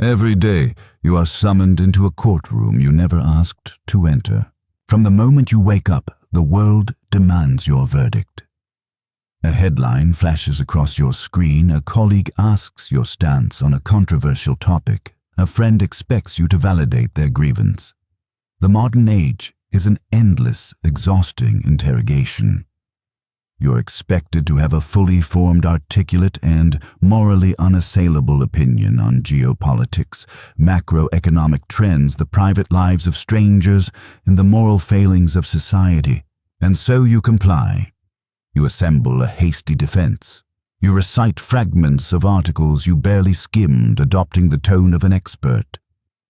Every day, you are summoned into a courtroom you never asked to enter. From the moment you wake up, the world demands your verdict. A headline flashes across your screen, a colleague asks your stance on a controversial topic, a friend expects you to validate their grievance. The modern age is an endless, exhausting interrogation. You're expected to have a fully formed, articulate, and morally unassailable opinion on geopolitics, macroeconomic trends, the private lives of strangers, and the moral failings of society. And so you comply. You assemble a hasty defense. You recite fragments of articles you barely skimmed, adopting the tone of an expert.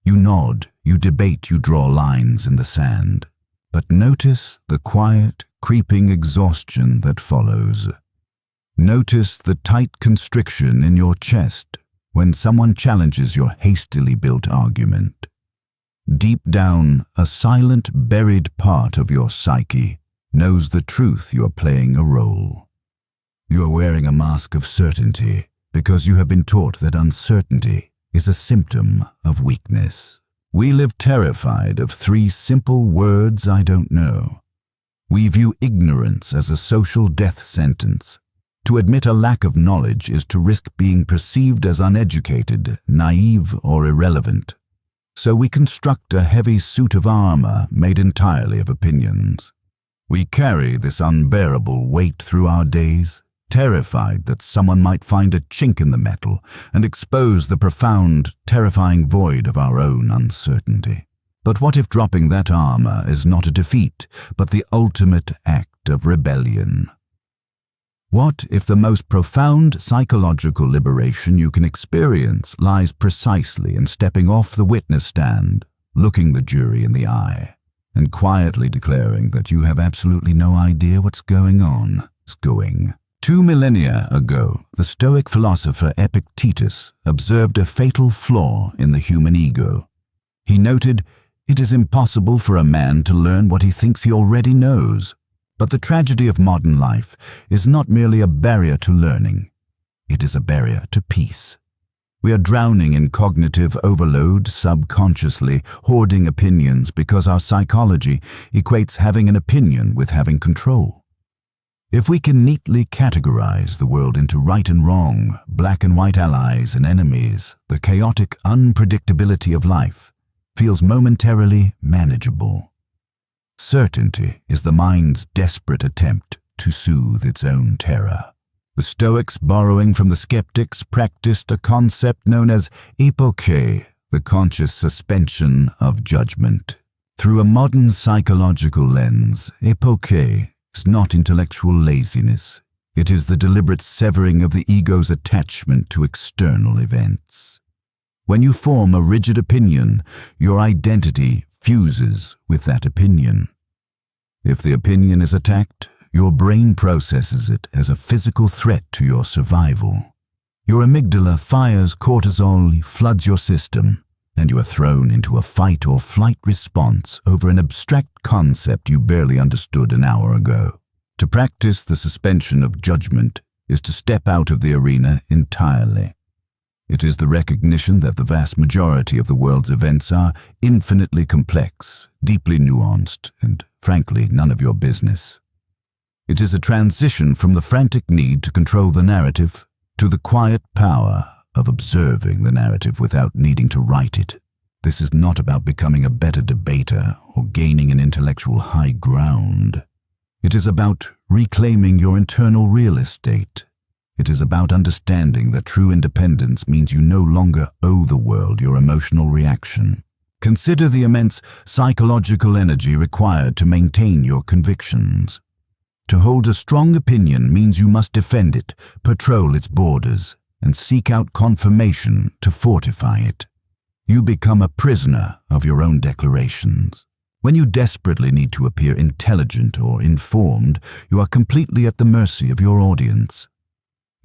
You nod, you debate, you draw lines in the sand. But notice the quiet, creeping exhaustion that follows. Notice the tight constriction in your chest when someone challenges your hastily built argument. Deep down, a silent, buried part of your psyche knows the truth you are playing a role. You are wearing a mask of certainty because you have been taught that uncertainty is a symptom of weakness. We live terrified of 3 simple words I don't know. We view ignorance as a social death sentence. To admit a lack of knowledge is to risk being perceived as uneducated, naive, or irrelevant. So we construct a heavy suit of armor made entirely of opinions. We carry this unbearable weight through our days, terrified that someone might find a chink in the metal and expose the profound, terrifying void of our own uncertainty. But what if dropping that armor is not a defeat, but the ultimate act of rebellion? What if the most profound psychological liberation you can experience lies precisely in stepping off the witness stand, looking the jury in the eye, and quietly declaring that you have absolutely no idea what's going on? 2 millennia ago, the Stoic philosopher Epictetus observed a fatal flaw in the human ego. He noted, "It is impossible for a man to learn what he thinks he already knows." But the tragedy of modern life is not merely a barrier to learning. It is a barrier to peace. We are drowning in cognitive overload subconsciously, hoarding opinions because our psychology equates having an opinion with having control. If we can neatly categorize the world into right and wrong, black and white allies and enemies, the chaotic unpredictability of life feels momentarily manageable. Certainty is the mind's desperate attempt to soothe its own terror. The Stoics, borrowing from the skeptics, practiced a concept known as Epoché, the conscious suspension of judgment. Through a modern psychological lens, Epoché is not intellectual laziness. It is the deliberate severing of the ego's attachment to external events. When you form a rigid opinion, your identity fuses with that opinion. If the opinion is attacked, your brain processes it as a physical threat to your survival. Your amygdala fires cortisol, floods your system, and you are thrown into a fight or flight response over an abstract concept you barely understood an hour ago. To practice the suspension of judgment is to step out of the arena entirely. It is the recognition that the vast majority of the world's events are infinitely complex, deeply nuanced, and frankly, none of your business. It is a transition from the frantic need to control the narrative to the quiet power of observing the narrative without needing to write it. This is not about becoming a better debater or gaining an intellectual high ground. It is about reclaiming your internal real estate. It is about understanding that true independence means you no longer owe the world your emotional reaction. Consider the immense psychological energy required to maintain your convictions. To hold a strong opinion means you must defend it, patrol its borders, and seek out confirmation to fortify it. You become a prisoner of your own declarations. When you desperately need to appear intelligent or informed, you are completely at the mercy of your audience.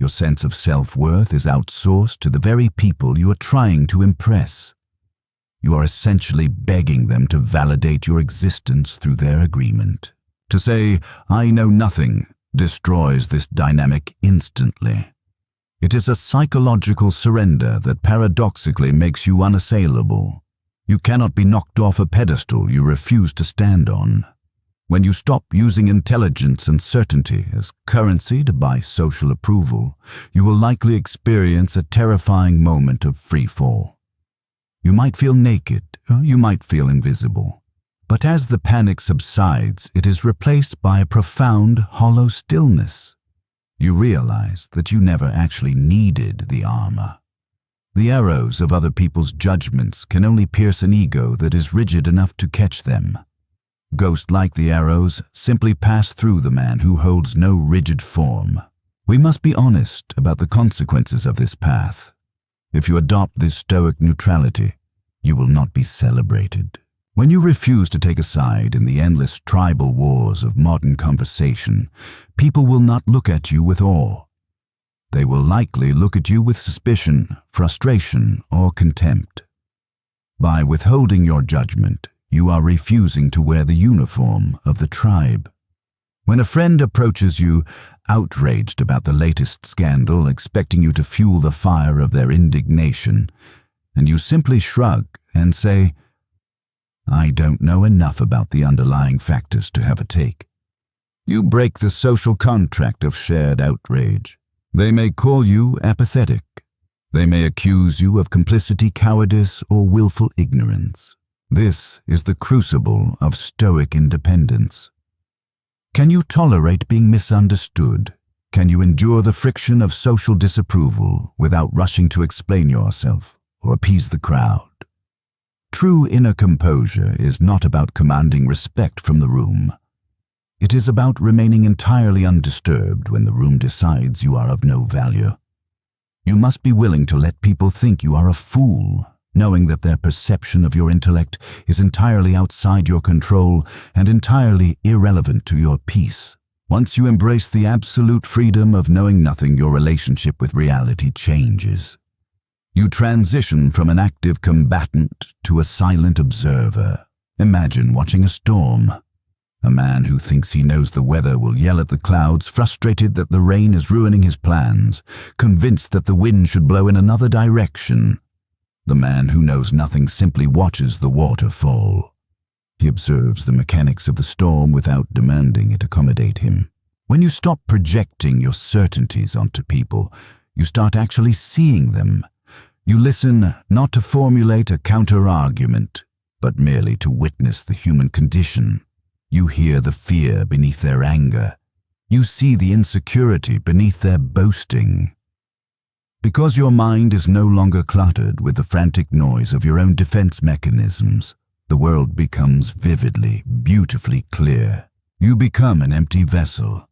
Your sense of self-worth is outsourced to the very people you are trying to impress. You are essentially begging them to validate your existence through their agreement. To say, "I know nothing," destroys this dynamic instantly. It is a psychological surrender that paradoxically makes you unassailable. You cannot be knocked off a pedestal you refuse to stand on. When you stop using intelligence and certainty as currency to buy social approval, you will likely experience a terrifying moment of free fall. You might feel naked, or you might feel invisible. But as the panic subsides, it is replaced by a profound, hollow stillness. You realize that you never actually needed the armor. The arrows of other people's judgments can only pierce an ego that is rigid enough to catch them. Ghost-like the arrows simply pass through the man who holds no rigid form. We must be honest about the consequences of this path. If you adopt this Stoic neutrality, you will not be celebrated. When you refuse to take a side in the endless tribal wars of modern conversation, people will not look at you with awe. They will likely look at you with suspicion, frustration, or contempt. By withholding your judgment, you are refusing to wear the uniform of the tribe. When a friend approaches you, outraged about the latest scandal, expecting you to fuel the fire of their indignation, and you simply shrug and say, "I don't know enough about the underlying factors to have a take," you break the social contract of shared outrage. They may call you apathetic. They may accuse you of complicity, cowardice, or willful ignorance. This is the crucible of Stoic independence. Can you tolerate being misunderstood? Can you endure the friction of social disapproval without rushing to explain yourself or appease the crowd? True inner composure is not about commanding respect from the room. It is about remaining entirely undisturbed when the room decides you are of no value. You must be willing to let people think you are a fool, knowing that their perception of your intellect is entirely outside your control and entirely irrelevant to your peace. Once you embrace the absolute freedom of knowing nothing, your relationship with reality changes. You transition from an active combatant to a silent observer. Imagine watching a storm. A man who thinks he knows the weather will yell at the clouds, frustrated that the rain is ruining his plans, convinced that the wind should blow in another direction. The man who knows nothing simply watches the water fall. He observes the mechanics of the storm without demanding it accommodate him. When you stop projecting your certainties onto people, you start actually seeing them. You listen not to formulate a counter-argument, but merely to witness the human condition. You hear the fear beneath their anger. You see the insecurity beneath their boasting. Because your mind is no longer cluttered with the frantic noise of your own defense mechanisms, the world becomes vividly, beautifully clear. You become an empty vessel,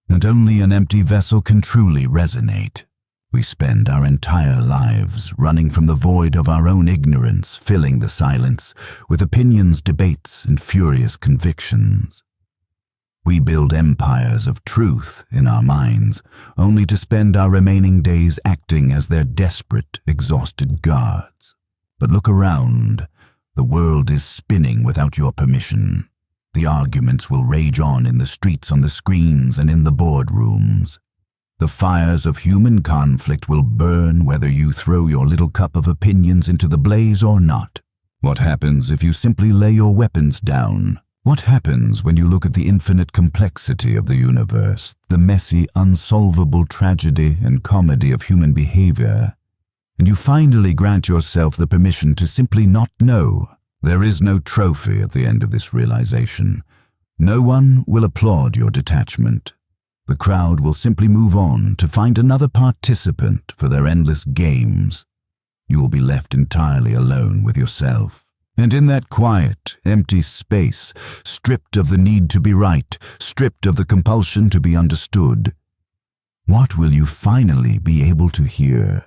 and only an empty vessel can truly resonate. We spend our entire lives running from the void of our own ignorance, filling the silence with opinions, debates, and furious convictions. We build empires of truth in our minds, only to spend our remaining days acting as their desperate, exhausted guards. But look around. The world is spinning without your permission. The arguments will rage on in the streets, on the screens, and in the boardrooms. The fires of human conflict will burn whether you throw your little cup of opinions into the blaze or not. What happens if you simply lay your weapons down? What happens when you look at the infinite complexity of the universe, the messy, unsolvable tragedy and comedy of human behavior, and you finally grant yourself the permission to simply not know? There is no trophy at the end of this realization. No one will applaud your detachment. The crowd will simply move on to find another participant for their endless games. You will be left entirely alone with yourself. And in that quiet, empty space, stripped of the need to be right, stripped of the compulsion to be understood, what will you finally be able to hear?